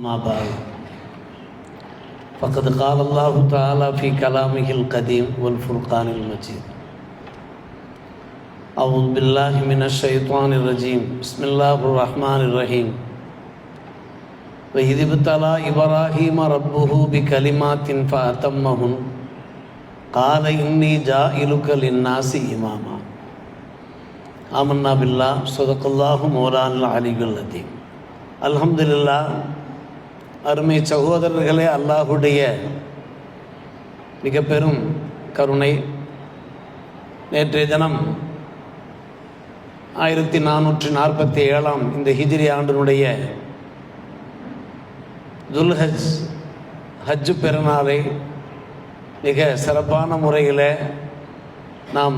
ما بعد فقد قال الله تعالى في كلامه القديم والفرقان المجيد. أعوذ بالله من الشيطان الرجيم. بسم الله الرحمن الرحيم. وإذ ابتلى إبراهيم ربه بكلمات فأتمهن قال إني جاعلك للناس إماما. آمنا بالله صدق الله مولانا العلي العظيم. அல்ஹம்துலில்லாஹ். அருமை சகோதரர்களே, அல்லாஹுடைய மிக பெரும் கருணை. நேற்றைய தினம் 1447 இந்த ஹிஜ்ரி ஆண்டினுடைய துல்ஹஜ் ஹஜ்ஜு பெருநாளை மிக சிறப்பான முறையில் நாம்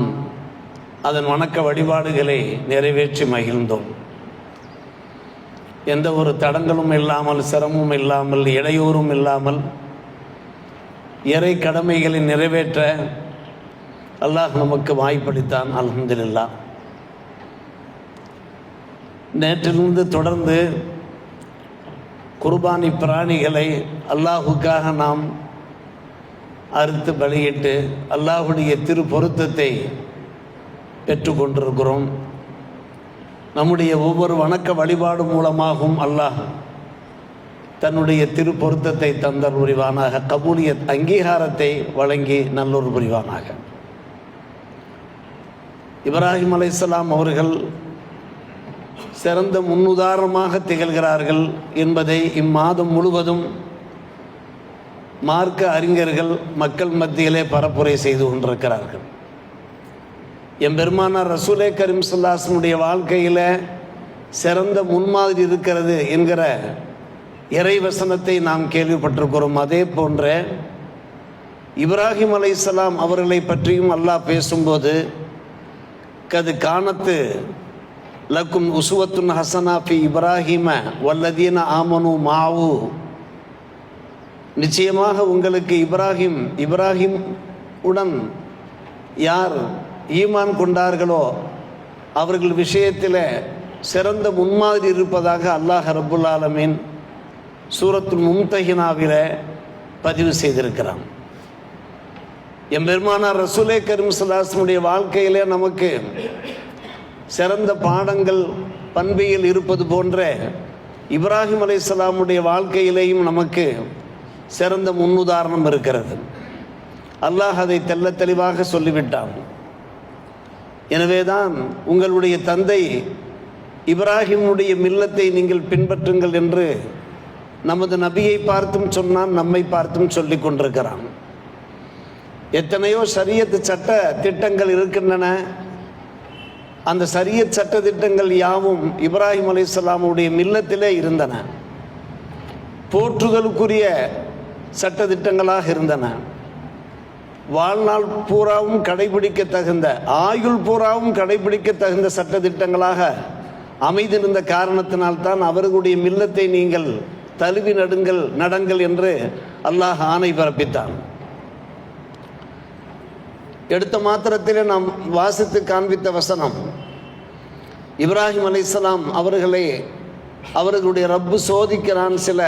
அதன் வணக்க வழிபாடுகளை நிறைவேற்றி மகிழ்ந்தோம். எந்த ஒரு தடங்களும் இல்லாமல், சிரமமும் இல்லாமல், இடையூறும் இல்லாமல் இறை கடமைகளை நிறைவேற்ற அல்லாஹ் நமக்கு வாய்ப்பளித்தான். அல்ஹம்துலில்லாஹ். நேற்றிலிருந்து தொடர்ந்து குர்பானி பிராணிகளை அல்லாஹுக்காக நாம் அறுத்து பலியிட்டு அல்லாஹுடைய திரு பொருத்தத்தை பெற்றுக்கொண்டிருக்கிறோம். நம்முடைய ஒவ்வொரு வணக்க வழிபாடு மூலமாகவும் அல்லாஹ் தன்னுடைய திரு பொருத்தத்தை தந்தர் புரிவானாக, கபூலியத் அங்கீகாரத்தை வழங்கி நல்லொரு புரிவானாக. இப்ராஹிம் அலைஹிஸ்ஸலாம் அவர்கள் சிறந்த முன்னுதாரணமாக திகழ்கிறார்கள் என்பதை இம்மாதம் முழுவதும் மார்க்க அறிஞர்கள் மக்கள் மத்தியிலே பரப்புரை செய்து கொண்டிருக்கிறார்கள். எம்பெருமானார் ரசூலே கரீம் ஸல்லல்லாஹு அலைஹி வஸல்லம் வாழ்க்கையில் சிறந்த முன்மாதிரி இருக்கிறது என்கிற இறைவசனத்தை நாம் கேள்விப்பட்டிருக்கிறோம். அதே போன்ற இப்ராஹிம் அலைஹிஸ்ஸலாம் அவர்களை பற்றியும் அல்லாஹ் பேசும்போது, கது கானத்து லக்கும் உஸ்வத்துன் ஹசனா ஃபி இப்ராஹிம வல்லதீன ஆமனு மாவு, நிச்சயமாக உங்களுக்கு இப்ராஹிம் உடன் யார் ஈமான் கொண்டார்களோ அவர்கள் விஷயத்தில் சிறந்த முன்மாதிரி இருப்பதாக அல்லாஹ் ரப்புல் ஆலமீன் சூரத்துல் மும்தஹினாவில் பதிவு செய்திருக்கிறான். எம்பெருமானார் ரசூலே கரீம் ஸல்லல்லாஹு அலைஹி வஸல்லம் வாழ்க்கையிலே நமக்கு சிறந்த பாடங்கள் பண்பியில் இருப்பது போன்ற இப்ராஹிம் அலைஹிஸ்ஸலாமுடைய வாழ்க்கையிலேயும் நமக்கு சிறந்த முன்னுதாரணம் இருக்கிறது. அல்லாஹ் அதை தெள்ள தெளிவாக சொல்லிவிட்டான். எனவேதான் உங்களுடைய தந்தை இப்ராஹிமுடைய மில்லத்தை நீங்கள் பின்பற்றுங்கள் என்று நமது நபியை பார்த்தும் சொன்னான், நம்மை பார்த்தும் சொல்லி கொண்டிருக்கிறான். எத்தனையோ ஷரியத் சட்ட திட்டங்கள் இருக்கின்றன. அந்த ஷரியத் சட்ட திட்டங்கள் யாவும் இப்ராஹிம் அலைஹிஸ்ஸலாமுடைய மில்லத்திலே இருந்தன. போற்றுதலுக்குரிய சட்ட திட்டங்களாக இருந்தன. வாழ்நாள் பூராவும் கடைபிடிக்க தகுந்த, ஆயுள் பூராவும் கடைபிடிக்க தகுந்த சட்ட திட்டங்களாக அமைந்திருந்த காரணத்தினால்தான் அவர்களுடைய மில்லத்தை நீங்கள் தழுவி நடங்கள் என்று அல்லாஹ் ஆணை பிறப்பித்தான். எடுத்த மாத்திரத்திலே நாம் வாசித்து காண்பித்த வசனம், இப்ராஹிம் அலைஹிஸ்ஸலாம் அவர்களுடைய ரப்பு சோதிக்கிறான் சில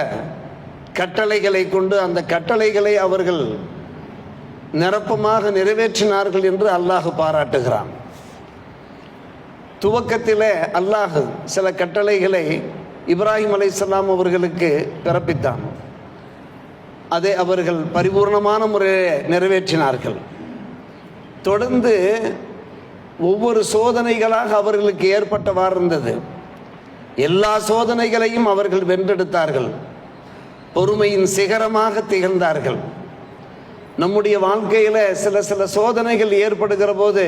கட்டளைகளை கொண்டு. அந்த கட்டளைகளை அவர்கள் நிரப்பமாக நிறைவேற்றினார்கள் என்று அல்லாஹ் பாராட்டுகிறான். துவக்கத்திலே அல்லாஹ் சில கட்டளைகளை இப்ராஹிம் அலைஹிஸ்ஸலாம் அவர்களுக்கு பிறப்பித்தான். அதை அவர்கள் பரிபூர்ணமான முறையில் நிறைவேற்றினார்கள். தொடர்ந்து ஒவ்வொரு சோதனைகளாக அவர்களுக்கு ஏற்பட்டவாறு இருந்தது. எல்லா சோதனைகளையும் அவர்கள் வென்றெடுத்தார்கள். பொறுமையின் சிகரமாக திகழ்ந்தார்கள். நம்முடைய வாழ்க்கையில் சில சோதனைகள் ஏற்படுகிற போது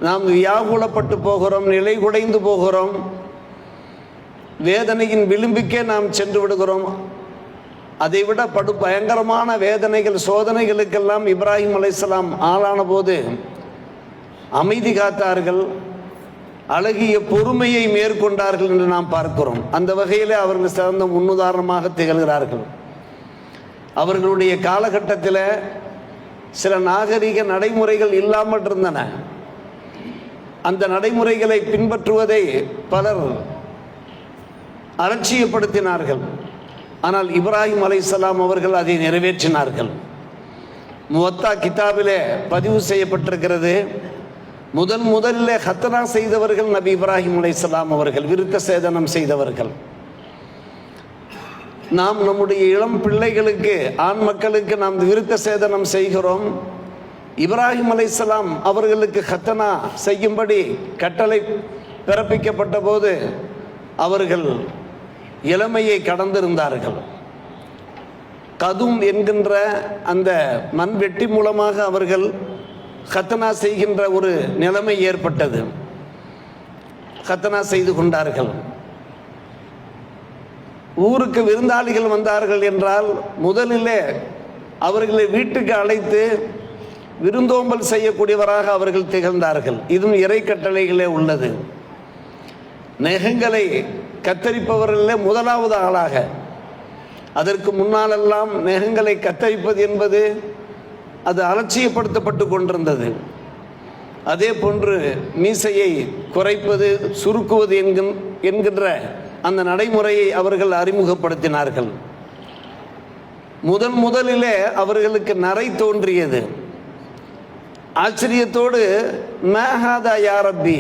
நாம் வியாகுலப்பட்டு போகிறோம், நிலை குடைந்து போகிறோம், வேதனையின் விளிம்புக்கே நாம் சென்று விடுகிறோம். அதைவிட பயங்கரமான வேதனைகள், சோதனைகளுக்கெல்லாம் இப்ராஹிம் அலைஹிஸ்ஸலாம் ஆளான போது அமைதி காத்தார்கள், அழகிய பொறுமையை மேற்கொண்டார்கள் என்று நாம் பார்க்கிறோம். அந்த வகையில் அவர்கள் சிறந்த முன்னுதாரணமாக திகழ்கிறார்கள். அவர்களுடைய காலகட்டத்தில் சில நாகரிக நடைமுறைகள் இல்லாமல் இருந்தன. அந்த நடைமுறைகளை பின்பற்றுவதை பலர் அலட்சியப்படுத்தினார்கள். ஆனால் இப்ராஹிம் அலைஹிஸ்ஸலாம் அவர்கள் அதை நிறைவேற்றினார்கள். முவத்தா கிதாபிலே பதிவு செய்யப்பட்டிருக்கிறது, முதலில் ஹத்னா செய்தவர்கள் நபி இப்ராஹிம் அலைஹிஸ்ஸலாம் அவர்கள், விருத்த சேதனம் செய்தவர்கள். நாம் நம்முடைய இளம் பிள்ளைகளுக்கு, ஆண் மக்களுக்கு நாம் விருத்த சேதனம் செய்கிறோம். இப்ராஹிம் அலைஹிஸ்ஸலாம் அவர்களுக்கு ஹத்னா செய்யும்படி கட்டளை பிறப்பிக்கப்பட்ட போது அவர்கள் இளமையை கடந்திருந்தார்கள். கதும் என்கின்ற அந்த மண்வெட்டி மூலமாக அவர்கள் ஹத்னா செய்கின்ற ஒரு நிலைமை ஏற்பட்டது. ஹத்னா செய்து கொண்டார்கள். ஊருக்கு விருந்தாளிகள் வந்தார்கள் என்றால் முதலிலே அவர்களை வீட்டுக்கு அழைத்து விருந்தோம்பல் செய்யக்கூடியவராக அவர்கள் திகழ்ந்தார்கள். இதுவும் இறை கட்டளைகளே உள்ளது. நெகங்களை கத்தரிப்பவர்களே முதலாவது ஆளாக, அதற்கு முன்னாலெல்லாம் நெகங்களை கத்தரிப்பது என்பது அது அலட்சியப்படுத்தப்பட்டு கொண்டிருந்தது. அதே போன்று மீசையை குறைப்பது, சுருக்குவது என்கின்ற அந்த நடைமுறையை அவர்கள் அறிமுகப்படுத்தினார்கள். முதலிலே அவர்களுக்கு நரை தோன்றியது. ஆச்சரியத்தோடு மஹாதா யா ரப்பி,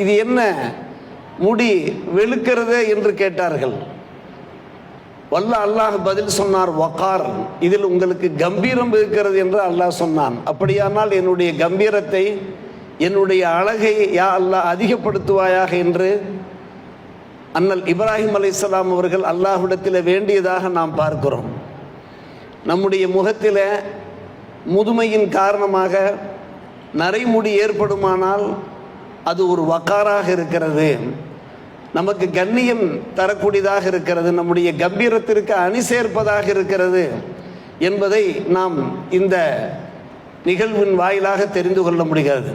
இது என்ன முடி வெளுக்கிறதே என்று கேட்டார்கள். வல்ல அல்லாஹ் பதில் சொன்னார், வகார், இதில் உங்களுக்கு கம்பீரம் இருக்கிறது என்று அல்லாஹ் சொன்னான். அப்படியானால் என்னுடைய கம்பீரத்தை, என்னுடைய அழகை யா அல்லாஹ் அதிகப்படுத்துவாயாக என்று அண்ணல் இப்ராஹிம் அலைஹிஸ்ஸலாம் அவர்கள் அல்லாஹ்விடத்தில் வேண்டியதாக நாம் பார்க்கிறோம். நம்முடைய முகத்தில் முதுமையின் காரணமாக நரைமுடி ஏற்படுமானால் அது ஒரு வக்காராக இருக்கிறது, நமக்கு கண்ணியம் தரக்கூடியதாக இருக்கிறது, நம்முடைய கம்பீரத்திற்கு அணி சேர்ப்பதாக இருக்கிறது என்பதை நாம் இந்த நிகழ்வின் வாயிலாக தெரிந்து கொள்ள முடிகிறது.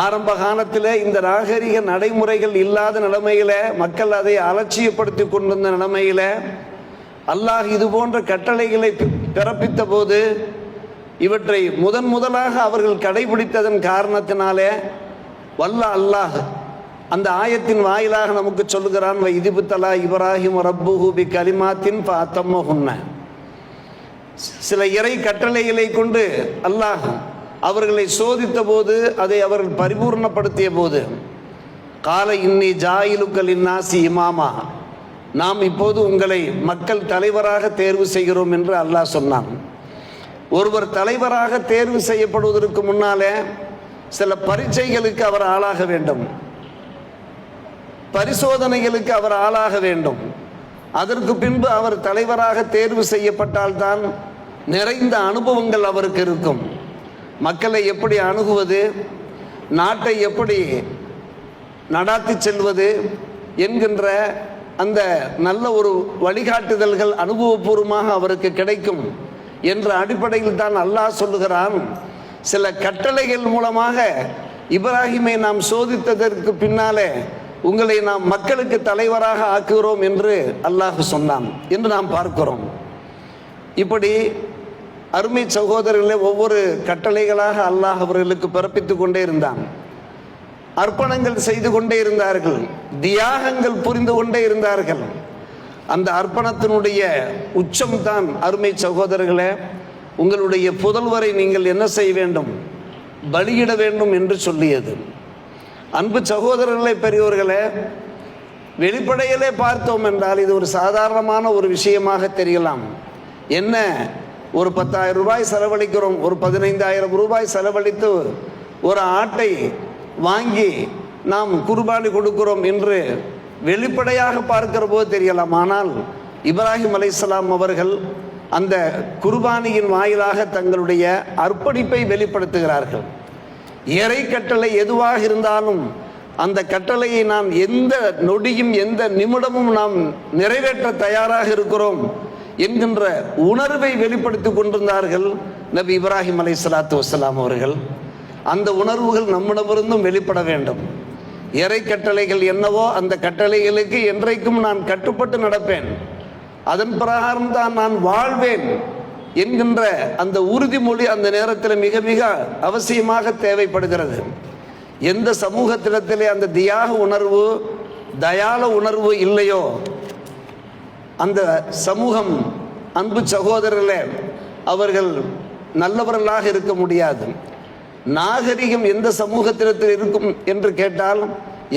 ஆரம்ப காலத்தில் இந்த நாகரிக நடைமுறைகள் இல்லாத நிலைமையில், மக்கள் அதை அலட்சியப்படுத்தி கொண்டிருந்த நிலைமையில் அல்லாஹ் இது போன்ற கட்டளைகளை பிறப்பித்த போது இவற்றை முதலாக அவர்கள் கடைபிடித்ததன் காரணத்தினாலே வல்ல அல்லாஹ் அந்த ஆயத்தின் வாயிலாக நமக்கு சொல்லுகிறான், இதிபுத்தலா இப்ராஹிம் ரப்புஹு பி கலிமாத்தின் ஃபஅத்தம்மஹுன்ன. சில இறை கட்டளைகளை கொண்டு அல்லாஹ் அவர்களை சோதித்த போது, அதை அவர்கள் பரிபூர்ணப்படுத்திய போது, கால இன்னி ஜாயிலுக்கல் இன்னாசி இமாமா, நாம் இப்போது உங்களை மக்கள் தலைவராக தேர்வு செய்கிறோம் என்று அல்லாஹ் சொன்னான். ஒருவர் தலைவராக தேர்வு செய்யப்படுவதற்கு முன்னாலே சில பரீட்சைகளுக்கு அவர் ஆளாக வேண்டும், பரிசோதனைகளுக்கு அவர் ஆளாக வேண்டும். அதற்கு பின்பு அவர் தலைவராக தேர்வு செய்யப்பட்டால்தான் நிறைந்த அனுபவங்கள் அவருக்கு இருக்கும். மக்களை எப்படி அணுகுவது, நாட்டை எப்படி நடாத்தி செல்வது என்கின்ற அந்த நல்ல ஒரு வழிகாட்டுதல்கள் அனுபவபூர்வமாக அவருக்கு கிடைக்கும் என்ற அடிப்படையில் தான் அல்லாஹ் சொல்லுகிறான், சில கட்டளைகள் மூலமாக இப்ராஹிமை நாம் சோதித்ததற்கு பின்னாலே உங்களை நாம் மக்களுக்கு தலைவராக ஆக்குகிறோம் என்று அல்லாஹ் சொன்னான் என்று நாம் பார்க்கிறோம். இப்படி அருமை சகோதரர்களே, ஒவ்வொரு கட்டளைகளாக அல்லாஹ் அவர்களுக்கு பிறப்பித்து கொண்டே இருந்தான். அர்ப்பணங்கள் செய்து கொண்டே இருந்தார்கள், தியாகங்கள் புரிந்து கொண்டே இருந்தார்கள். அந்த அர்ப்பணத்தினுடைய உச்சம்தான் அருமை சகோதரர்களே, உங்களுடைய புதல்வரை நீங்கள் என்ன செய்ய வேண்டும், பலியிட வேண்டும் என்று சொல்லியது. அன்பு சகோதரர்களே, பெரியோர்களே, வெளிப்படையிலே பார்த்தோம் என்றால் இது ஒரு சாதாரணமான ஒரு விஷயமாக தெரியலாம். என்ன, ஒரு 10,000 ரூபாய் செலவழிக்கிறோம், ஒரு 15,000 ரூபாய் செலவழித்து ஒரு ஆட்டை வாங்கி நாம் குர்பானி கொடுக்கிறோம் என்று வெளிப்படையாக பார்க்கிற போது தெரியலாம். ஆனால் இப்ராஹிம் அலைஹிஸ்ஸலாம் அவர்கள் அந்த குர்பானியின் வாயிலாக தங்களுடைய அர்ப்பணிப்பை வெளிப்படுத்துகிறார்கள். இறை கட்டளை எதுவாக இருந்தாலும் அந்த கட்டளையை நாம் எந்த நொடியும் எந்த நிமிடமும் நாம் நிறைவேற்ற தயாராக இருக்கிறோம் என்கின்ற உணர்வை வெளிப்படுத்தி கொண்டிருந்தார்கள் நபி இப்ராஹிம் அலைஹிஸ்ஸலாத்து வஸ்ஸலாம் அவர்கள். அந்த உணர்வுகள் நம்மிடமிருந்தும் வெளிப்பட வேண்டும். இறை கட்டளைகள் என்னவோ அந்த கட்டளைகளுக்கு என்றைக்கும் நான் கட்டுப்பட்டு நடப்பேன், அதன் பிரகாரம் தான் நான் வாழ்வேன் என்கின்ற அந்த உறுதிமொழி அந்த நேரத்தில் மிக மிக அவசியமாக தேவைப்படுகிறது. எந்த சமூகத்திடத்திலே அந்த தியாக உணர்வு, தயால உணர்வு இல்லையோ, அந்த சமூகம் அன்பு சகோதரர்களே அவர்கள் நல்லவர்களாக இருக்க முடியாது. நாகரிகம் எந்த சமூகத்திடத்தில் இருக்கும் என்று கேட்டால்,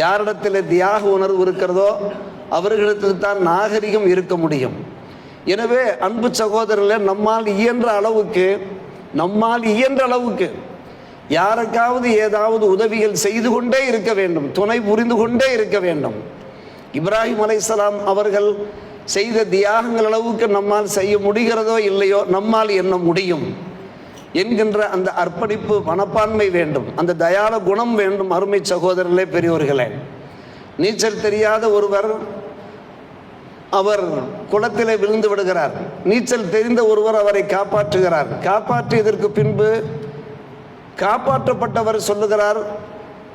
யாரிடத்தில் தியாக உணர்வு இருக்கிறதோ அவர்களிடத்தில் தான் நாகரிகம் இருக்க முடியும். எனவே அன்பு சகோதரர்களே, நம்மால் இயன்ற அளவுக்கு யாருக்காவது ஏதாவது உதவிகள் செய்து கொண்டே இருக்க வேண்டும், துணை புரிந்து கொண்டே இருக்க வேண்டும். இப்ராஹிம் அலைஹிஸ்ஸலாம் அவர்கள் செய்த தியாகங்கள் அளவுக்கு நம்மால் செய்ய முடிகிறதோ இல்லையோ, நம்மால் என்ன முடியும் என்கின்ற அந்த அர்ப்பணிப்பு மனப்பான்மை வேண்டும், அந்த தயால குணம் வேண்டும். அருமை சகோதரர்களே, பெரியோர்களே, நீச்சல் தெரியாத ஒருவர் அவர் குளத்திலே விழுந்து விடுகிறார். நீச்சல் தெரிந்த ஒருவர் அவரை காப்பாற்றுகிறார். காப்பாற்றியதற்கு பின்பு காப்பாற்றப்பட்டவர் சொல்லுகிறார்,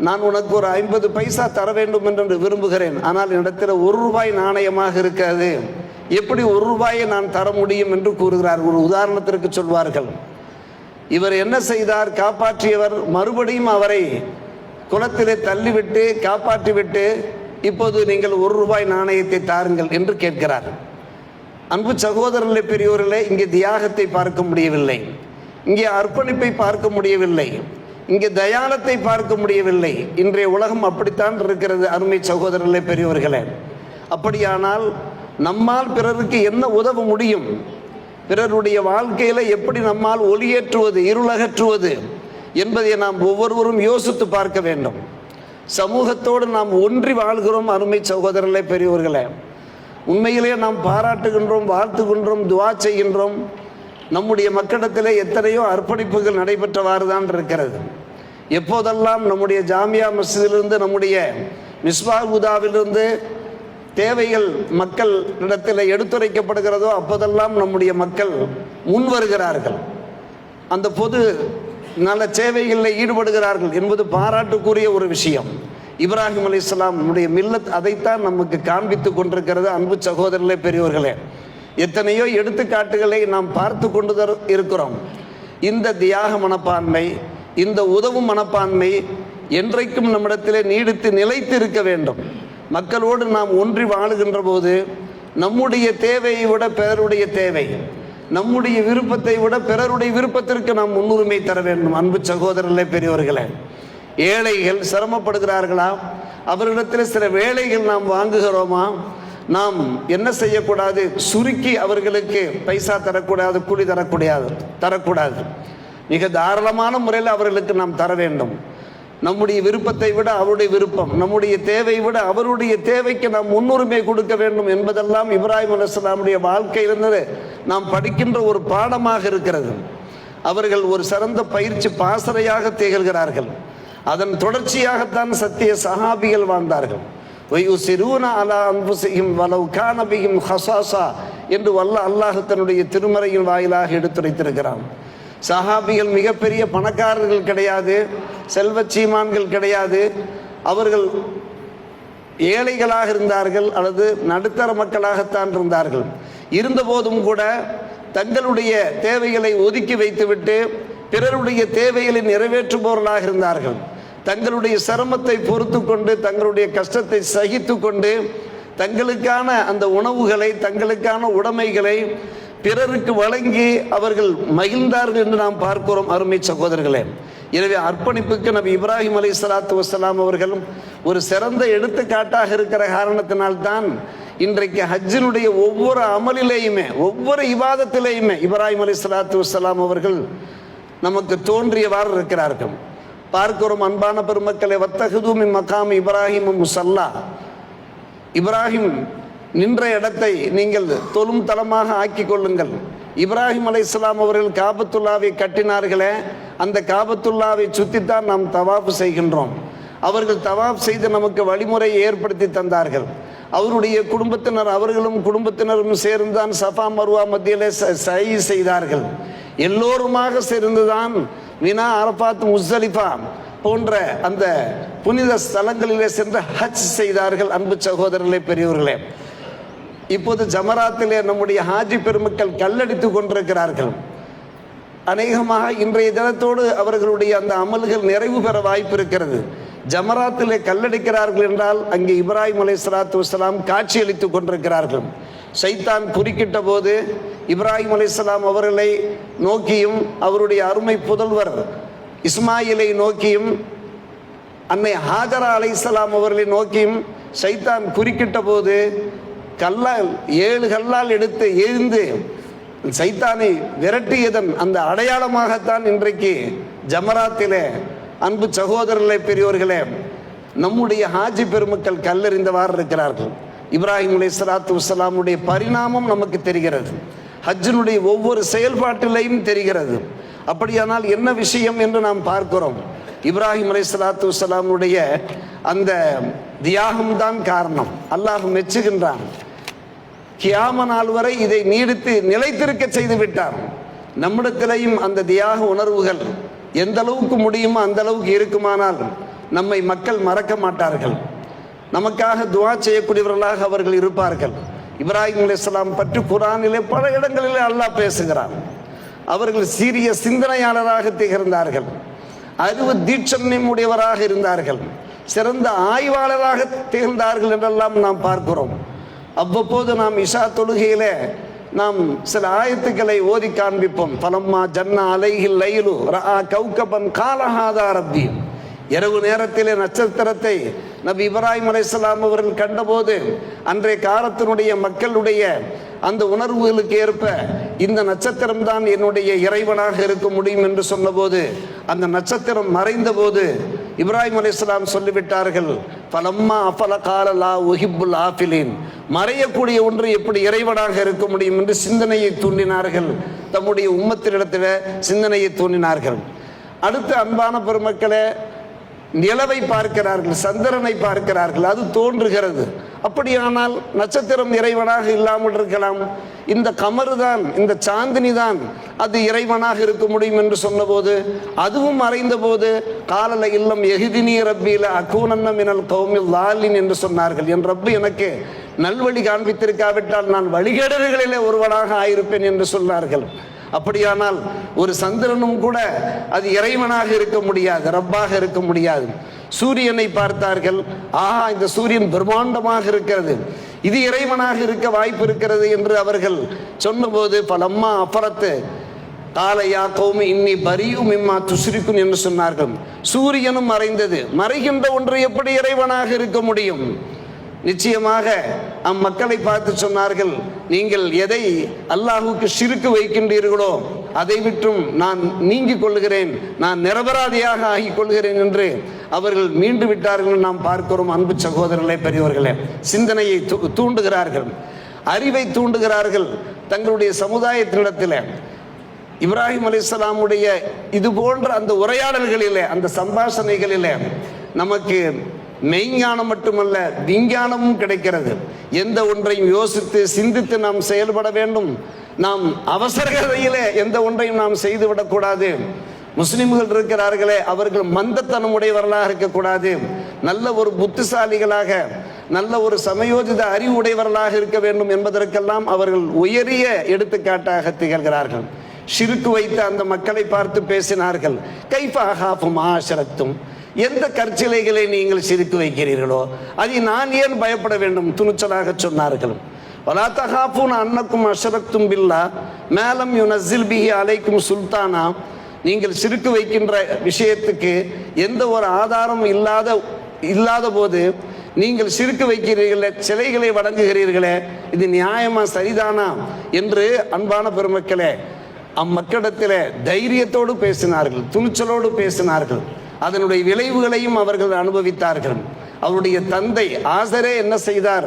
நான் உனக்கு ஒரு 50 பைசா தர வேண்டும் என்று விரும்புகிறேன், ஆனால் என்னிடத்தில் 1 ரூபாய் நாணயமாக இருக்காது, எப்படி 1 ரூபாயை நான் தர முடியும் என்று கூறுகிறார். ஒரு உதாரணத்திற்கு சொல்வார்கள். இவர் என்ன செய்தார்? காப்பாற்றியவர் மறுபடியும் அவரை குளத்திலே தள்ளிவிட்டு காப்பாற்றிவிட்டு, இப்போது நீங்கள் 1 ரூபாய் நாணயத்தை தாருங்கள் என்று கேட்கிறார். அன்பு சகோதரர்களே, பெரியோர்களே, இங்கே தியாகத்தை பார்க்க முடியவில்லை, இங்கே அர்ப்பணிப்பை பார்க்க முடியவில்லை, இங்கே தயாளத்தை பார்க்க முடியவில்லை. இன்றைய உலகம் அப்படித்தான் இருக்கிறது. அருமை சகோதரர்களே, பெரியோர்களே, அப்படியானால் நம்மால் பிறருக்கு என்ன உதவ முடியும்? பிறருடைய வாழ்க்கையில் எப்படி நம்மால் ஒளியேற்றுவது, இருளகற்றுவது என்பதை நாம் ஒவ்வொருவரும் யோசித்து பார்க்க வேண்டும். சமூகத்தோடு நாம் ஒன்றி வாழ்கிறோம். அருமை சகோதரர்களே, பெரியோர்களே, உண்மையிலே நாம் பாராட்டுகின்றோம், வாழ்த்துகின்றோம், துவா செய்கின்றோம். நம்முடைய மக்களிடத்தில் எத்தனையோ அர்ப்பணிப்புகள் நடைபெற்றவாறு தான் இருக்கிறது. எப்போதெல்லாம் நம்முடைய ஜாமியா மஸ்ஜிதிலிருந்து, நம்முடைய மிஸ்பாஹ் உதாவிலிருந்து தேவைகள் மக்கள் இடத்தில் எடுத்துரைக்கப்படுகிறதோ அப்போதெல்லாம் நம்முடைய மக்கள் முன் வருகிறார்கள், அந்த பொது நல்ல சேவைகளில் ஈடுபடுகிறார்கள் என்பது பாராட்டுக்குரிய ஒரு விஷயம். இப்ராஹிம் அலைஹிஸ்ஸலாம் நம்முடைய மில்லத் அதைத்தான் நமக்கு காண்பித்து கொண்டிருக்கிறது. அன்பு சகோதரர்களே, பெரியோர்களே, எத்தனையோ எடுத்துக்காட்டுகளை நாம் பார்த்து கொண்டு இருக்கிறோம். இந்த தியாக மனப்பான்மை, இந்த உதவும் மனப்பான்மை என்றைக்கும் நம்மிடத்திலே நீடித்து நிலைத்து இருக்க வேண்டும். மக்களோடு நாம் ஒன்றி வாழுகின்ற போது நம்முடைய தேவையை விட பிறருடைய தேவை, நம்முடைய விருப்பத்தை விட பிறருடைய விருப்பத்திற்கு நாம் முன்னுரிமை தர வேண்டும். அன்பு சகோதரர்களே, பெரியவர்களே, ஏழைகள் சிரமப்படுகிறார்களா? அவர்களிடத்தில் சில வேலைகள் நாம் வாங்குகிறோமா? நாம் என்ன செய்யக்கூடாது? சுருக்கி அவர்களுக்கு பைசா தரக்கூடாது, கூலி தரக்கூடாது. மிக தாராளமான முறையில் அவர்களுக்கு நாம் தர வேண்டும். நம்முடைய விருப்பத்தை விட அவருடைய விருப்பம், நம்முடைய தேவை விட அவருடைய தேவைக்கு நாம் முன்னுரிமை கொடுக்க வேண்டும் என்பதெல்லாம் இப்ராஹிம் அலைஹிஸ்ஸலாமுடைய வாழ்க்கையிலிருந்து நாம் படிக்கின்ற ஒரு பாடமாக இருக்கிறது. அவர்கள் ஒரு சிறந்த பயிற்சி பாசறையாக திகழ்கிறார்கள். அதன் தொடர்ச்சியாகத்தான் சத்திய சஹாபிகள் வாழ்ந்தார்கள். என்று அல்லாஹ் தன்னுடைய திருமறையின் வாயிலாக எடுத்துரைத்திருக்கிறான். சஹாபிகள் மிகப்பெரிய பணக்காரர்கள் கிடையாது, செல்வச்சீமான்கள் கிடையாது. அவர்கள் ஏழைகளாக இருந்தார்கள் அல்லது நடுத்தர மக்களாகத்தான் இருந்தார்கள். இருந்தபோதும் கூட தங்களுடைய தேவைகளை ஒதுக்கி வைத்துவிட்டு பிறருடைய தேவைகளை நிறைவேற்றுபவர்களாக இருந்தார்கள். தங்களுடைய சிரமத்தை பொறுத்து கொண்டு, தங்களுடைய கஷ்டத்தை சகித்து கொண்டு, தங்களுக்கான அந்த உணவுகளை, தங்களுக்கான உடைமைகளை பிறருக்கு வழங்கி அவர்கள் மகிழ்ந்தார்கள் என்று நாம் பார்க்கிறோம். அருமை சகோதரர்களே, எனவே அர்ப்பணிப்புக்கு நபி இப்ராஹிம் அலைஹிஸ்ஸலாத்து வஸ்ஸலாம் அவர்கள் ஒரு சிறந்த எடுத்துக்காட்டாக இருக்கிற காரணத்தினால்தான் இன்றைக்கு ஹஜ்ஜினுடைய ஒவ்வொரு அமலிலேயுமே, ஒவ்வொரு இபாதத்திலேயுமே இப்ராஹிம் அலைஹிஸ்ஸலாத்து வஸ்ஸலாம் அவர்கள் நமக்கு தோன்றியவாறு இருக்கிறார்கள். பார்க்கிறோம். அன்பான பெருமக்களை, வத்தஹது மின் மகாம் இப்ராஹிம் முஸல்லா, இப்ராஹிம் நின்ற இடத்தை நீங்கள் தொழும் தலமாக ஆக்கி கொள்ளுங்கள். இப்ராஹிம் அலைஹிஸ்ஸலாம் அவர்கள் காபத்துல்லாவை கட்டினார்களே, அந்த காபத்துல்லாவை சுற்றித்தான் நாம் தவாப் செய்கின்றோம். அவர்கள் தவாப் செய்து நமக்கு வழிமுறையை ஏற்படுத்தி தந்தார்கள். அவருடைய குடும்பத்தினர், அவர்களும் குடும்பத்தினரும் சேர்ந்துதான் சஃபா மர்வா மத்தியிலே சை செய்தார்கள். எல்லோருமாக சேர்ந்துதான் மினா, அரபாத், முஸ்தலிஃபா போன்ற அந்த புனித ஸ்தலங்களிலே சென்று ஹஜ் செய்தார்கள். அன்பு சகோதரர்களே, பெரியவர்களே, இப்போது ஜமராத்திலே நம்முடைய ஹாஜி பெருமக்கள் கல்லடித்து கொண்டிருக்கிறார்கள். அநேகமாக இன்றைய தினத்தோடு அவர்களுடைய அந்த அமல்கள் நிறைவு பெற வாய்ப்பு இருக்கிறது. ஜமராத்திலே கல்லடிக்கிறார்கள் என்றால் அங்கே இப்ராஹிம் அலைஹிஸ்ஸலாத்து வஸ்ஸலாம் காட்சியளித்து கொண்டிருக்கிறார்கள். சைத்தான் குறுக்கிட்ட போது இப்ராஹிம் அலைஹிஸ்ஸலாம் அவர்களை நோக்கியும் அவருடைய அருமை புதல்வர் இஸ்மாயிலை நோக்கியும் அன்னை ஹாஜரா அலைஹிஸ்ஸலாம் அவர்களை நோக்கியும் சைத்தான் குறுக்கிட்ட போது கல்லால் 7 கல்லால் எடுத்து எழுந்து சைத்தானை விரட்டியதன் அந்த அடையாளமாகத்தான் இன்றைக்கு ஜமராத்திலே அன்பு சகோதரர்களே, பெரியோர்களே, நம்முடைய ஹாஜி பெருமக்கள் கல்லெறிந்தவாறு இருக்கிறார்கள். இப்ராஹிம் அலைஹிஸ்ஸலாத்து வஸ்ஸலாமுடைய பரிணாமம் நமக்கு தெரிகிறது, ஹஜ்ஜினுடைய ஒவ்வொரு செயல்பாட்டிலையும் தெரிகிறது. அப்படியானால் என்ன விஷயம் என்று நாம் பார்க்கிறோம். இப்ராஹிம் அலைஹிஸ்ஸலாத்து வஸ்ஸலாமுடைய அந்த தியாகம்தான் காரணம். அல்லாஹ் மெச்சுகின்றான். கியாம நாள் வரை இதை நீடித்து நிலைத்திருக்க செய்து விட்டார். நம்மிடத்திலையும் அந்த தியாக உணர்வுகள் எந்த அளவுக்கு முடியுமோ அந்த அளவுக்கு இருக்குமானால் நம்மை மக்கள் மறக்க மாட்டார்கள். நமக்காக துஆ செய்யக்கூடியவர்களாக அவர்கள் இருப்பார்கள். இப்ராஹிம் அலைஹிஸ்ஸலாம் பற்றி குர்ஆனிலே பல இடங்களிலே அல்லாஹ் பேசுகிறான். அவர்கள் சீரிய சிந்தனையாளராக திகழ்ந்தார்கள், அறிவு தீட்சண்யம் உடையவராக இருந்தார்கள், சிறந்த ஆய்வாளராக திகழ்ந்தார்கள் என்றெல்லாம் நாம் பார்க்கிறோம். அவ்வப்போது நாம் இஷா தொழுகையிலே நாம் சில ஆயத்துக்களை ஓதி காண்பிப்போம். பலம்மா ஜன்னா அலைஹில் லைலு ரஆ கௌகபன் கால ஹாதா ரப்பி. இரவு நேரத்திலே நட்சத்திரத்தை நபி இப்ராஹிம் அலைஹிஸ்ஸலாம் அவர்கள் கண்டபோது அன்றைய காலத்தினுடைய மக்களுடைய அந்த உணர்வுகளுக்கு ஏற்ப இந்த நட்சத்திரம் தான் என்னுடைய இறைவனாக இருக்க முடியும் என்று சொன்னபோது அந்த நட்சத்திரம் மறைந்த போது இப்ராஹிம் அலைஹிஸ்ஸலாம் சொல்லிவிட்டார்கள், பலம்மா அஃபல கால லா உஹிப்புல் ஆஃபிலின், மறையக்கூடிய ஒன்று எப்படி இறைவனாக இருக்க முடியும் என்று சிந்தனையை தூண்டினார்கள். தம்முடைய உம்மத்தினிடத்தில் சிந்தனையை தூண்டினார்கள். அடுத்து அன்பான பெருமக்களே, நிலவை பார்க்கிறார்கள், சந்திரனை பார்க்கிறார்கள், அது தோன்றுகிறது. அப்படியானால் நட்சத்திரம் இறைவனாக இல்லாமல் இருக்கலாம், இந்த கமரு தான், இந்த சாந்தினி தான் அது இறைவனாக இருக்க முடியும் என்று சொன்னபோது அதுவும் மறைந்த போது காலல இல்லம் எஹிதினி ரப்பில அக்கூனன்ன மினல் கௌமில் லாலின் என்று சொன்னார்கள். என் ரப்பு எனக்கு நல்வழி காண்பித்திருக்காவிட்டால் நான் வழிகேடர்களிலே ஒருவனாக ஆயிருப்பேன் என்று சொன்னார்கள். அப்படியானால் ஒரு சந்திரனும் கூட அது இறைவனாக இருக்க முடியாது, ரப்பாக இருக்க முடியாது. சூரியனை பார்த்தார்கள், ஆஹா இந்த சூரியன் பிரம்மாண்டமாக இருக்கிறது, இது இறைவனாக இருக்க வாய்ப்பு இருக்கிறது என்று அவர்கள் சொன்னபோது பலம்மா அப்புறத்து காலையா கௌமி இன்னி பரியும் இம்மா துஸ்ரிக்கும் என்று சொன்னார்கள். சூரியனும் மறைந்தது, மறைகின்ற ஒன்று எப்படி இறைவனாக இருக்க முடியும்? நிச்சயமாக அம்மக்களை பார்த்து சொன்னார்கள், நீங்கள் எதை அல்லாஹுக்கு ஷிர்க் வைக்கின்றீர்களோ அதை விட்டும் நான் நீங்கிக் கொள்கிறேன், நான் நிரபராதியாக ஆகிக் கொள்கிறேன் என்று அவர்கள் மீண்டு விட்டார்கள். நாம் பார்க்கிறோம். அன்பு சகோதரர்களே, பெரியவர்களே, சிந்தனையை தூண்டுகிறார்கள், அறிவை தூண்டுகிறார்கள். தங்களுடைய சமுதாயத்தினிடத்தில் இப்ராஹிம் அலைஹிஸ்ஸலாமுடைய இது போன்ற அந்த உரையாடல்களிலே, அந்த சம்பாஷணைகளிலே நமக்கு மெய்ஞானம் மட்டுமல்ல விஞ்ஞானமும் கிடைக்கிறது. எந்த ஒன்றையும் யோசித்து சிந்தித்து நாம் செயல்பட வேண்டும். நாம் அவசரகதையிலே எந்த ஒன்றையும் நாம் செய்துவிடக்கூடாது. முஸ்லிம்கள் இருக்கிறார்களே, அவர்கள் மந்தத்தனம் உடையவர்களாக இருக்கக்கூடாது. நல்ல ஒரு புத்திசாலிகளாக, நல்ல ஒரு சமயோஜித அறிவுடையவர்களாக இருக்க வேண்டும் என்பதற்கெல்லாம் அவர்கள் உயரிய எடுத்துக்காட்டாக திகழ்கிறார்கள். ஷிர்க் வைத்த அந்த மக்களை பார்த்து பேசினார்கள். கைஃப அகாஃபும் ஆஷரத்தும், எந்த கற்சிலைகளை நீங்கள் சிரித்து வைக்கிறீர்களோ அதை நான் ஏன் பயப்பட வேண்டும்? துணிச்சலாக சொன்னார்கள். வலா தகாஃபூன அன்னக்கும் அஷரக்தும் பில்லா மேலம் யுனஸ்ஸில் பிஹி அலைக்கும் சுல்தானா, நீங்கள் சிரித்து வைக்கின்ற விஷயத்துக்கு எந்த ஒரு ஆதாரம் இல்லாத போது நீங்கள் சிரித்து வைக்கிறீர்களே, சிலைகளை வணங்குகிறீர்களே, இது நியாயமா, சரிதானா என்று அன்பான பெருமக்களே அம்மக்களிடத்தில் தைரியத்தோடு பேசினார்கள், துணிச்சலோடு பேசினார்கள். அதனுடைய விளைவுகளையும் அவர்கள் அனுபவித்தார்கள். அவருடைய தந்தை ஆசரே என்ன செய்தார்?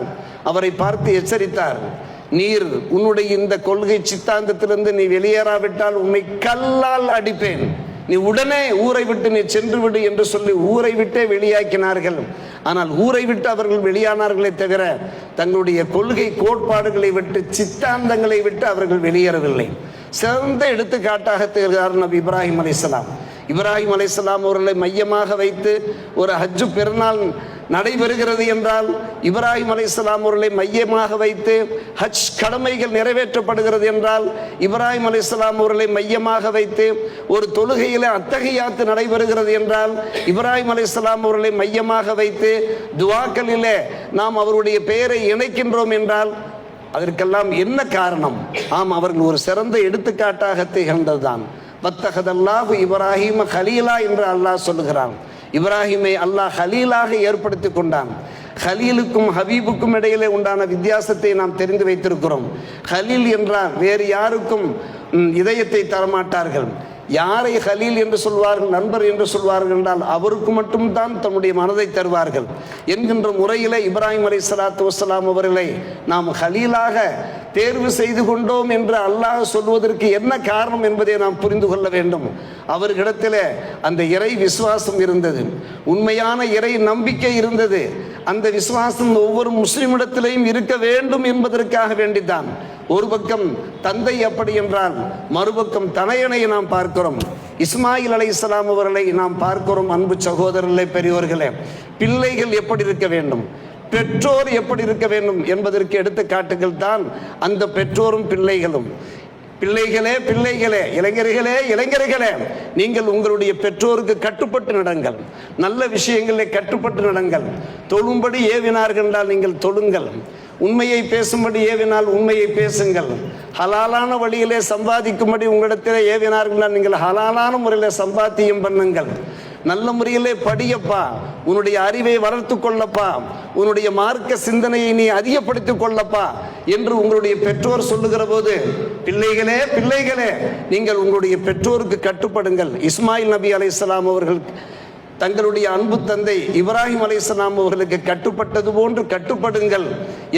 அவரை பார்த்து எச்சரித்தார், நீர் உன்னுடைய இந்த கொள்கை சித்தாந்தத்திலிருந்து நீ வெளியேறாவிட்டால் உன்னை கல்லால் அடிப்பேன், நீ உடனே ஊரை விட்டு நீ சென்று விடு என்று சொல்லி ஊரை விட்டே வெளியாக்கினார்கள். ஆனால் ஊரை விட்டு அவர்கள் வெளியானார்களே தவிர தங்களுடைய கொள்கை கோட்பாடுகளை விட்டு, சித்தாந்தங்களை விட்டு அவர்கள் வெளியேறவில்லை. சிறந்த எடுத்துக்காட்டாக திகழ்கிறார் நபி இப்ராஹிம் அலைஹிஸ்ஸலாம். இப்ராஹிம் அலைஹிஸ்ஸலாம் அவர்களை மையமாக வைத்து ஒரு ஹஜ்ஜு பெருநாள் நடைபெறுகிறது என்றால், இப்ராஹிம் அலைஹிஸ்ஸலாம் அவர்களை மையமாக வைத்து ஹஜ் கடமைகள் நிறைவேற்றப்படுகிறது என்றால், இப்ராஹிம் அலைஹிஸ்ஸலாம் அவர்களை மையமாக வைத்து ஒரு தொழுகையிலே அத்தஹியாத்து நடைபெறுகிறது என்றால், இப்ராஹிம் அலைஹிஸ்ஸலாம் அவர்களை மையமாக வைத்து துஆக்களிலே நாம் அவருடைய பெயரை இணைக்கின்றோம் என்றால், அதற்கெல்லாம் என்ன காரணம்? அவர்கள் ஒரு சிறந்த எடுத்துக்காட்டாக திகழ்ந்ததுதான். வத்தகதல்லாஹு இப்ராஹீம கலீலா என்று அல்லாஹ் சொல்லுகிறான். இப்ராஹிமை அல்லாஹ் ஹலீலாக ஏற்படுத்தி கொண்டான். ஹலீலுக்கும் ஹபீபுக்கும் இடையிலே உண்டான வித்தியாசத்தை நாம் தெரிந்து வைத்திருக்கிறோம். ஹலீல் என்றால் வேறு யாருக்கும் இதயத்தை தரமாட்டார்கள். யாரை ஹலீல் என்று சொல்வார்கள், நண்பர் என்று சொல்வார்கள் என்றால் அவருக்கு மட்டும்தான் தன்னுடைய மனதை தருவார்கள் என்கின்ற முறையில் இப்ராஹிம் அலைஹிஸ்ஸலாத்து வஸ்ஸலாம் அவர்களை நாம் ஹலீலாக தேர்வு செய்து கொண்டோம் என்று அல்லாஹ் சொல்வதற்கு என்ன காரணம் என்பதை நாம் புரிந்து கொள்ள வேண்டும். அவர்களிடத்தில் அந்த இறை விசுவாசம் இருந்தது, உண்மையான இறை நம்பிக்கை இருந்தது. அந்த விசுவாசம் ஒவ்வொரு முஸ்லிமிடத்திலையும் இருக்க வேண்டும் என்பதற்காக வேண்டித்தான். ஒரு பக்கம் தந்தை அப்படி என்றால் மறுபக்கம் தனையனை நாம் பார்க்கிறோம். இஸ்மாயில் அலைஹிஸ்ஸலாம் அவர்களை நாம் பார்க்கிறோம். அன்பு சகோதரர்களே, பெரியோர்களே, பிள்ளைகள் எப்படி இருக்க வேண்டும், பெற்றோர் எப்படி இருக்க வேண்டும் என்பதற்கு எடுத்துக்காட்டுகள் தான் அந்த பெற்றோரும் பிள்ளைகளும். பிள்ளைகளே பிள்ளைகளே, இளைஞர்களே இளைஞர்களே, நீங்கள் உங்களுடைய பெற்றோருக்கு கட்டுப்பட்டு நடங்கள், நல்ல விஷயங்களே கட்டுப்பட்டு நடங்கள். தொழும்படி ஏவினார்கள் என்றால் நீங்கள் தொழுங்கள், உண்மையை பேசும்படி ஏவினால் உண்மையை பேசுங்கள், ஹலாலான வழியிலே சம்பாதிக்கும்படி உங்களிடத்திலே ஏவினார்கள் நீங்கள் ஹலாலான முறையில் சம்பாத்தியம் பண்ணுங்கள், நல்ல முறையிலே படியப்பா, உன்னுடைய அறிவை வளர்த்து கொள்ளப்பா, உன்னுடைய மார்க்க சிந்தனையை நீ அதிகப்படுத்திக் கொள்ளப்பா என்று உங்களுடைய பெற்றோர் சொல்லுகிற போது, பிள்ளைகளே பிள்ளைகளே, நீங்கள் உங்களுடைய பெற்றோருக்கு கட்டுப்படுங்கள். இஸ்மாயில் நபி அலைஹிஸ்ஸலாம் அவர்கள் தங்களுடைய அன்பு தந்தை இப்ராஹிம் அலைஹிஸ்ஸலாம் அவர்களுக்கு கட்டுப்பட்டது போன்று கட்டுப்படுங்கள்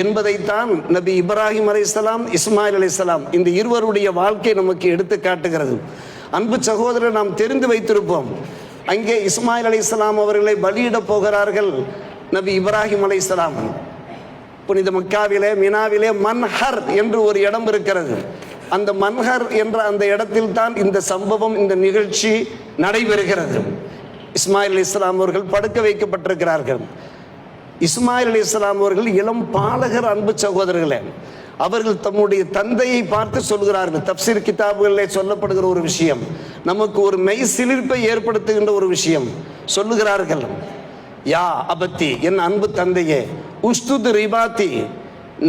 என்பதைத்தான் நபி இப்ராஹிம் அலைஹிஸ்ஸலாம், இஸ்மாயில் அலைஹிஸ்ஸலாம் இந்த இருவருடைய வாழ்க்கை நமக்கு எடுத்து காட்டுகிறது. அன்பு சகோதரர், நாம் தெரிந்து வைத்திருப்போம், அங்கே இஸ்மாயில் அலைஹிஸ்ஸலாம் அவர்களை பலியிட போகிறார்கள் நபி இப்ராஹிம் அலைஹிஸ்ஸலாம். புனித மக்காவிலே மினாவிலே மன்ஹர் என்று ஒரு இடம் இருக்கிறது. அந்த மன்ஹர் என்ற அந்த இடத்தில் தான் இந்த சம்பவம், இந்த நிகழ்ச்சி நடைபெறுகிறது. இஸ்மாயில் அலைஹிஸ்ஸலாம் அவர்கள் படுக்க வைக்கப்பட்டிருக்கிறார்கள். இஸ்மாயில் அலைஹிஸ்ஸலாம் அவர்கள் இளம் பாலகர். அன்பு சகோதரர்களே, அவர்கள் தம்முடைய தந்தையை பார்த்து சொல்கிறார்கள். தப்சீர் கிதாபுகளிலே சொல்லப்படுகிற ஒரு விஷயம், நமக்கு ஒரு மெய் சிலிர்ப்பை ஏற்படுத்துகின்ற ஒரு விஷயம். சொல்லுகிறார்கள், யா அபத்தி, என் அன்பு தந்தையே, உஸ்துத் ரிபாத்தி,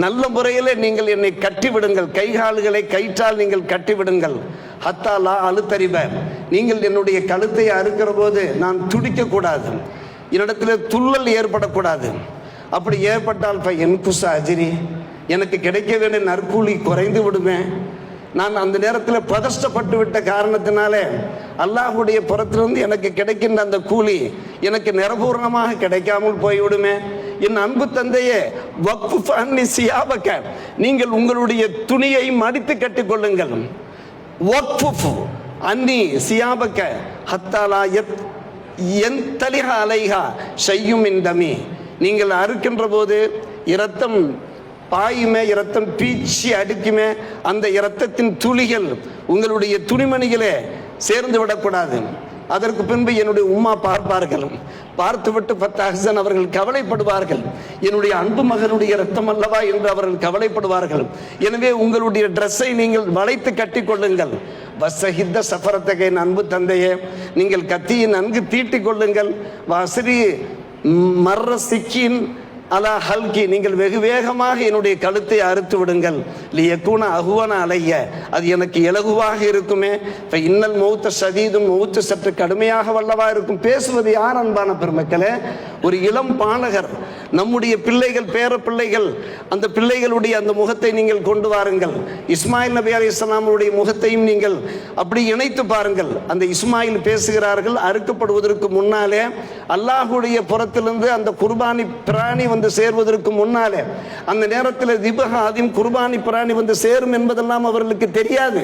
நல்ல முறையில் நீங்கள் என்னை கட்டிவிடுங்கள், கைகால்களை கயிற்றால் நீங்கள் கட்டிவிடுங்கள். ஹத்தாலா அழுத்தறிப, நீங்கள் என்னுடைய கழுத்தை அறுக்கிற போது நான் துடிக்கக்கூடாது, என்னிடத்தில் துள்ளல் ஏற்படக்கூடாது. அப்படி ஏற்பட்டால் என் குசா அஜிரி, எனக்கு கிடைக்க வேண்டிய நற்கூலி குறைந்து விடுவேன். நான் அந்த நேரத்தில் பதஷ்டப்பட்டு விட்ட காரணத்தினாலே அல்லாஹுடைய புறத்திலிருந்து எனக்கு கிடைக்கின்ற அந்த கூலி எனக்கு நிரபூர்ணமாக கிடைக்காமல் போய்விடுமே. என் அன்பு தந்தையே, வக்ஃப் அன்னி சியாபக, நீங்கள் உங்களுடைய துணியை மடித்து கட்டிக்கொள்ளுங்கள். வக்ஃப் அன்னி சியாபக ஹத்தாலா என் தலிஹா அலைஹா ஷையும் இந்தமி, நீங்கள் அறுக்கின்ற போது இரத்தம் பாயுமே, இரத்தம் பீச்சி அடிக்குமே, அந்த இரத்தத்தின் துளிகள் உங்களுடைய துணிமணிகளே சேர்ந்து விடக்கூடாது. அதற்கு பின்பு என்னுடைய உம்மா பார்ப்பார்கள், பார்த்துவிட்டு 10 அஹ்ஸன் அவர்கள் கவலைப்படுவார்கள், என்னுடைய அன்பு மகனுடைய இரத்தம் அல்லவா என்று அவர்கள் கவலைப்படுவார்கள். எனவே உங்களுடைய ட்ரெஸ்ஸை நீங்கள் வளைத்து கட்டி கொள்ளுங்கள். வசஹித்த சஃபரத்தகை, அன்பு தந்தையே, நீங்கள் கத்தியை நன்கு தீட்டி கொள்ளுங்கள். வாசிரி மர்ற சிக்கின் அலா ஹல்கி, நீங்கள் வெகு வேகமாக என்னுடைய கழுத்தை அறுத்து விடுங்கள். லியக்கூன அகுவன அலைய, அது எனக்கு இலகுவாக இருக்குமே. இப்போ இன்னல் மௌத்த சதீதும், மௌத்து சற்று கடுமையாக வல்லவா இருக்கும். பேசுவது யார் அன்பான பெருமக்களே? ஒரு இளம் பாலகர். நம்முடைய பிள்ளைகள், பேர பிள்ளைகள், அந்த பிள்ளைகளுடைய அந்த முகத்தை நீங்கள் கொண்டு வாருங்கள். இஸ்மாயில் நபி அலைஹிஸ்ஸலாமுடைய முகத்தையும் நீங்கள் அப்படி இணைத்து பாருங்கள். அந்த இஸ்மாயில் பேசுகிறார்கள், அறுக்கப்படுவதற்கு முன்னாலே அல்லாஹுடைய புறத்திலிருந்து அந்த குர்பானி பிராணி வந்து சேர்வதற்கு முன்னாலே, அந்த நேரத்தில் திபஹாதிம் குர்பானி பிராணி வந்து சேரும் என்பதெல்லாம் அவர்களுக்கு தெரியாது.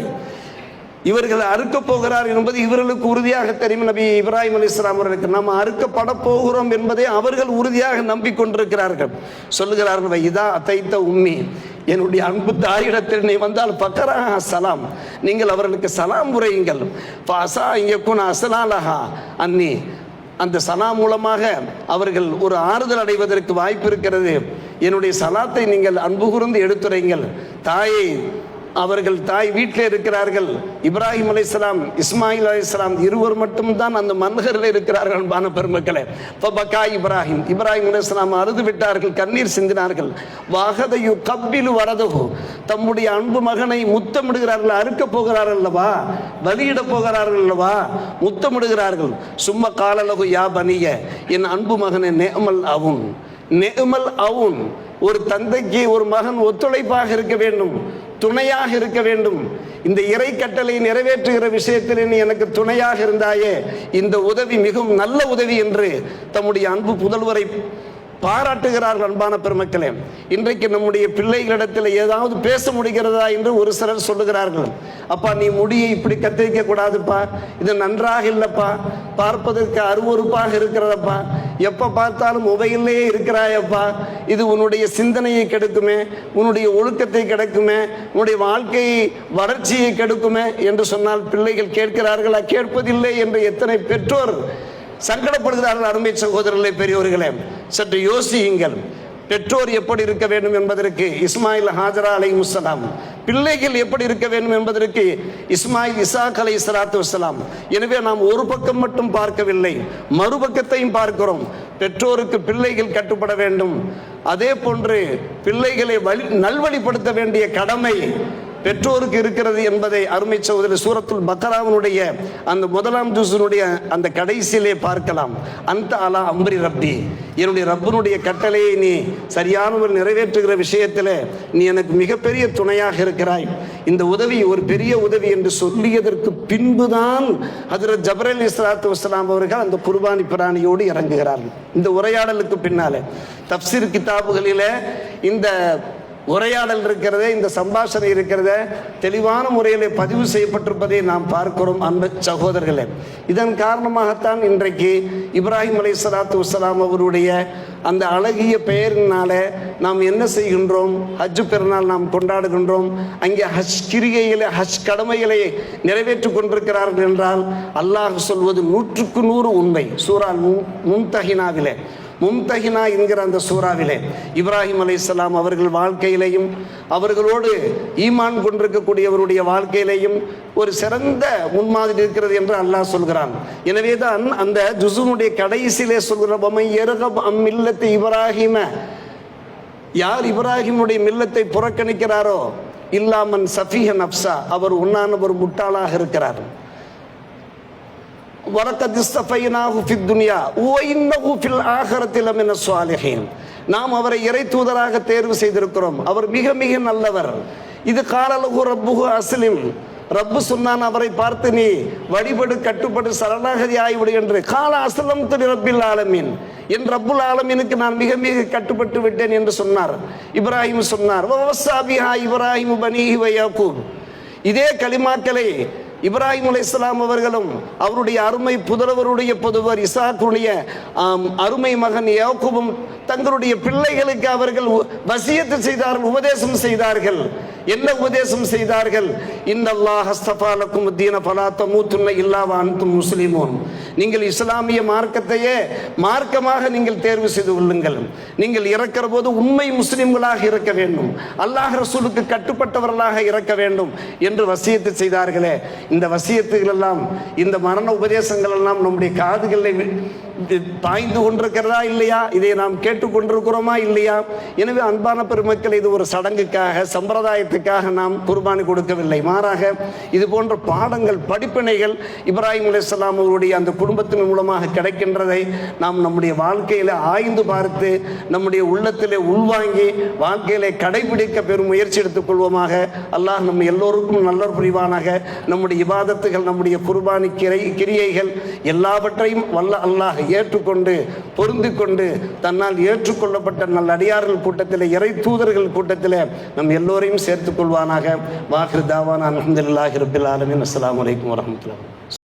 இவர்கள் அறுக்க போகிறார் என்பது இவர்களுக்கு உறுதியாக தெரியும். நபி இப்ராஹிம் அலைஹிஸ்ஸலாம் அவர்களுக்கு நாம் அறுக்கப்பட போகிறோம் என்பதை அவர்கள் உறுதியாக நம்பிக்கொண்டிருக்கிறார்கள். சொல்லுகிறார்கள், இதா அத்தைத்த உம்மி, என்னுடைய அன்பு தாயிடத்தில் நீ வந்தால் பக்கரா சலாம், நீங்கள் அவர்களுக்கு சலாம் உரையுங்கள். பாசா இங்கக்குன் அசலாலஹா அன்னி, அந்த சலா மூலமாக அவர்கள் ஒரு ஆறுதல் அடைவதற்கு வாய்ப்பு இருக்கிறது. என்னுடைய சலாத்தை நீங்கள் அன்பு கூர்ந்து எடுத்துரைங்கள். தாயை அவர்கள் தாய் வீட்டில் இருக்கிறார்கள். இப்ராஹிம் அலைஹிஸ்ஸலாம், இஸ்மாயில் அலைஹிஸ்ஸலாம் இருவர் மட்டும்தான் அந்த மன்ஹரில் இருக்கிறார்கள். அன்பான பெருமக்களே, ஃபபகா இப்ராஹிம், இப்ராஹிம் அலைஹிஸ்ஸலாம் அழுது விட்டார்கள், கண்ணீர் சிந்தினார்கள். வஹத யுகப்பிலு வரதஹு, தம்முடைய அன்பு மகனை முத்தமிடுகிறார்கள். அறுக்க போகிறார்கள் அல்லவா, பலியிட போகிறார்கள் அல்லவா, முத்தமிடுகிறார்கள். சும்ம காலலகு யா பனிய, என் அன்பு மகனை நேமல் அவுன், நேமல் அவுன். ஒரு தந்தைக்கு ஒரு மகன் ஒத்துழைப்பாக இருக்க வேண்டும், துணையாக இருக்க வேண்டும். இந்த இறை கட்டளை நிறைவேற்றுகிற விஷயத்தில் நீ எனக்கு துணையாக இருந்தாயே, இந்த உதவி மிகவும் நல்ல உதவி என்று தம்முடைய அன்பு புதல்வரை பாராட்டுகிறார்கள். அன்பான பெருமக்களே, இன்றைக்கு நம்முடைய பிள்ளைகளிடத்தில் ஏதாவது பேச முடிகிறதா என்று ஒரு சிலர் சொல்லுகிறார்கள். அப்பா, நீ முடியை இப்படி கத்திரிக்க கூடாதுப்பா, இது நன்றாக இல்லப்பா, பார்ப்பதற்கு அருவருப்பாக இருக்கிறதப்பா, எப்ப பார்த்தாலும் மொபைல்லே இருக்கிறாயப்பா, இது உன்னுடைய சிந்தனையை கெடுக்குமே, உன்னுடைய ஒழுக்கத்தை கெடுக்குமே, உன்னுடைய வாழ்க்கையை வளர்ச்சியை கெடுக்குமே என்று சொன்னால் பிள்ளைகள் கேட்கிறார்களா? கேட்பதில்லை என்று எத்தனை பெற்றோர் சங்கடப்படுகிறார்கள். அருமை சகோதரர்களே, பெரியோர்களே, சற்று யோசியுங்கள். பெற்றோர் எப்படி இருக்க வேண்டும் என்பதற்கு இஸ்மாயில் ஹாஜரா அலைஹிஸ்ஸலாம், பிள்ளைகள் எப்படி இருக்க வேண்டும் என்பதற்கு இஸ்மாயில் இசாக் அலைஹிஸ்ஸலாத்து வஸ்ஸலாம். எனவே நாம் ஒரு பக்கம் மட்டும் பார்க்கவில்லை, மறுபக்கத்தையும் பார்க்கிறோம். பெற்றோருக்கு பிள்ளைகள் கட்டுப்பட வேண்டும், அதே போன்று பிள்ளைகளை நல்வழிப்படுத்த வேண்டிய கடமை பெற்றோருக்கு இருக்கிறது என்பதை அருமை சகோதரர் சூரத்துல் பக்கராவினுடைய அந்த முதலாம் ஜுஸினுடைய அந்த கடைசியிலே பார்க்கலாம். அந்த அலா அம்ரி ரப்பி, என்னுடைய ரப்பனுடைய கட்டளையை நீ சரியான ஒரு நிறைவேற்றுகிற விஷயத்தில் நீ எனக்கு மிகப்பெரிய துணையாக இருக்கிறாய், இந்த உதவி ஒரு பெரிய உதவி என்று சொல்லியதற்கு பின்புதான் ஹஜ்ரத் ஜப்ரைல் அலைஹிஸ்ஸலாத்து வஸ்ஸலாம் அவர்கள் அந்த குர்பானி பிராணியோடு இறங்குகிறார்கள். இந்த உரையாடலுக்கு பின்னாலே தப்சீர் கிதாபுகளில் இந்த உரையாடல் இருக்கிறதே, இந்த சம்பாஷணை இருக்கிறதே தெளிவான முறையில் பதிவு செய்யப்பட்டிருப்பதை நாம் பார்க்கிறோம். அன்பு சகோதரர்களே, இதன் காரணமாகத்தான் இன்றைக்கு இப்ராஹிம் அலைஹிஸ்ஸலாத்து வஸ்ஸலாம் அவருடைய அந்த அழகிய பெயரினால நாம் என்ன செய்கின்றோம்? ஹஜ் பெருநாள் நாம் கொண்டாடுகின்றோம். அங்கே ஹஜ் கிரிகைகளை, ஹஜ் கடமைகளை நிறைவேற்றிக் கொண்டிருக்கிறார்கள் என்றால் அல்லாஹ் சொல்வது 100க்கு 100 உண்மை. சூரா மும்தஹினாவிலே, மும்தஹினா என்கிற அந்த சூறாவிலே இப்ராஹிம் அலைஹிஸ்ஸலாம் அவர்கள் வாழ்க்கையிலையும் அவர்களோடு ஈமான் கொண்டிருக்கக்கூடியவருடைய வாழ்க்கையிலையும் ஒரு சிறந்த முன்மாதிரி இருக்கிறது என்று அல்லாஹ் சொல்கிறான். எனவே தான் அந்த ஜுஸுனுடைய கடைசியிலே சொல்கிற மில்லத்தை இப்ராஹிம, யார் இப்ராஹிமுடைய மில்லத்தை புறக்கணிக்கிறாரோ இல்லாமன் சஃபிஹ நப்சா, அவர் உண்ணான ஒரு முட்டாளாக இருக்கிறார். நாம் அவரை இறை தூதராக தேர்வு செய்திருக்கிறோம், அவர் மிக மிக நல்லவர். இது காலலகு ரப்புஹு அஸ்லிம், ரப்பு சொன்னான் அவரை பார்த்து நீ வழிபடு, கட்டுப்படு, சரணாகதி ஆகிவிடு என்று. கால அஸ்லம் துலி ரப்பில் ஆலமீன், என் ரப்புல் ஆலமீனுக்கு நான் மிக மிக கட்டுப்பட்டு விட்டேன் என்று சொன்னார். இப்ராஹிம் சொன்னார் இப்ராஹிம் பனீஹி வ யாக்கூப். இதே கலிமாக்களை இப்ராஹிம் அலைஹிஸ்ஸலாம் அவர்களும் அவருடைய அருமை புதல்வருடைய புதல்வர் இசாக்குடைய அருமை மகன் யாக்கூபும் தங்களுடைய பிள்ளைகளுக்கு அவர்கள் வசியத்து செய்தார்கள், உபதேசம் செய்தார்கள். என்ன உபதேசம் செய்தார்கள்? இன்னல்லாஹ் அஸ்தஃபா லக்கும் தீன ஃபலா தமூதுன்ன இல்லா வ அன்தும் முஸ்லிமூன். நீங்கள் இஸ்லாமிய மார்க்கத்தையே மார்க்கமாக நீங்கள் தேர்வு செய்து கொள்ளுங்கள். நீங்கள் இறக்கிற போது உண்மை முஸ்லிம்களாக இருக்க வேண்டும், அல்லாஹ் ரசூலுக்கு கட்டுப்பட்டவர்களாக இருக்க வேண்டும் என்று வசியத்து செய்தார்களே. இந்த வசியத்துகள் எல்லாம், இந்த மரண உபதேசங்கள் எல்லாம் நம்முடைய காதுகளில் பாய்ந்து கொண்டிருக்கிறதா இல்லையா? இதை நாம் கேட்டுக்கொண்டிருக்கிறோமா இல்லையா? எனவே அன்பான பெருமக்கள், இது ஒரு சடங்குக்காக, சம்பிரதாயத்துக்காக நாம் குர்பானி கொடுக்கவில்லை. மாறாக இது போன்ற பாடங்கள், படிப்பினைகள் இப்ராஹிம் அலைஹிஸ்ஸலாம் அவருடைய அந்த குடும்பத்தின் மூலமாக கிடைக்கின்றதை நாம் நம்முடைய வாழ்க்கையில் ஆய்ந்து பார்த்து நம்முடைய உள்ளத்திலே உள்வாங்கி வாழ்க்கையிலே கடைபிடிக்க பெரும் முயற்சி எடுத்துக்கொள்வோமாக. அல்லாஹ் நம்ம எல்லோருக்கும் நல்லர் புரிவானாக. நம்முடைய இபாதத்துகள், நம்முடைய குர்பானி கிரியைகள் எல்லாவற்றையும் வல்ல அல்லாஹ் ஏற்றுக்கொண்டு பொருந்தி கொண்டு தன்னால் ஏற்றுக்கொள்ளப்பட்ட நல்ல அடியார்கள் கூட்டத்தில், இறை தூதர்கள் கூட்டத்தில் நம் எல்லோரையும் சேர்த்துக் கொள்வானாக. வாஹிர் தாவானா அல்ஹம்துலில்லாஹி ரப்பில் ஆலமீன். அஸ்ஸலாமு அலைக்கும் வரஹ்மத்துல்லாஹி.